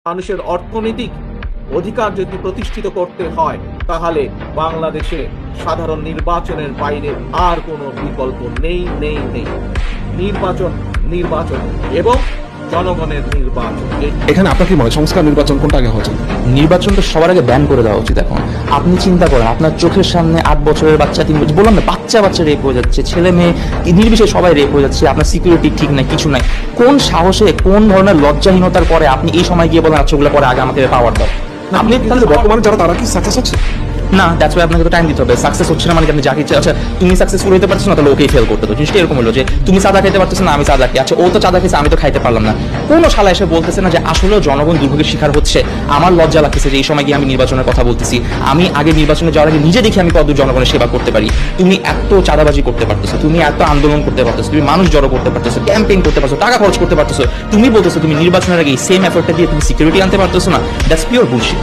মানুষের অর্থনৈতিক অধিকার যদি প্রতিষ্ঠিত করতে হয় তাহলে বাংলাদেশে সাধারণ নির্বাচনের বাইরে আর কোনো বিকল্প নেই। নির্বাচন এবং জনগণের নির্বাচন। এখানে আপনার কি মনে হয় সংস্কার নির্বাচন কোনটা আগে হচ্ছে? নির্বাচনটা সবার আগে ব্যান করে দেওয়া উচিত। এখন আপনি চিন্তা করেন, আপনার চোখের সামনে 8 বছরের বাচ্চা, 3 বছর, বললাম না, বাচ্চা রেপ হয়ে যাচ্ছে, ছেলে মেয়ে নির্বিশেষে সবাই রেপ হয়ে যাচ্ছে, আপনার সিকিউরিটি ঠিক নাই, কিছু নাই। কোন সাহসে, কোন ধরনের লজ্জাহীনতার পরে আপনি এই সময় গিয়ে বলেন আচ্ছা ওগুলো পরে আগে আমাকে পাওয়ার দাও? আপনি তাহলে বর্তমানে যারা তারা কি সাকসেস হচ্ছে না, দ্যাটস ওয়াই আপনাকে তো টাইম দিতে হবে। সাকসেস হচ্ছে না মানে আপনি যা ইচ্ছা, আচ্ছা তুমি সাকসেসফুল হতে পারছো না, তাহলে ওকেই ফেল করতে তো। জিনিসটা এরকম হলো যে তুমি চাঁদা খাইতে পারতেছো না, আমি চাঁদা খাই, আচ্ছা ও তো চাঁদা খেয়েছে, আমি তো খাইতে পারলাম না। কোনো শালা এসে বলতেছে না যে আসলেও জনগণ দুর্ভোগের শিকার হচ্ছে। আমার লজ্জা লাগতেছে যে এই সময় গিয়ে আমি নির্বাচনের কথা বলতেছি। আমি আগে নির্বাচনে যাওয়ার আগে নিজে দেখি আমি কতদূর জনগণের সেবা করতে পারি। তুমি এত চাঁদাবাজি করতে পারতেছো, তুমি এত আন্দোলন করতে পারতেছো, তুমি মানুষ জড়ো করতে পারতেছো, ক্যাম্পেইন করতে পারছো, টাকা খরচ করতে পারতেছো, তুমি বলতেছো তুমি নির্বাচনের আগে এই সেম এফোর্টটা দিয়ে তুমি সিকিউরিটি আনতে পারতেছো না। That's pure bullshit.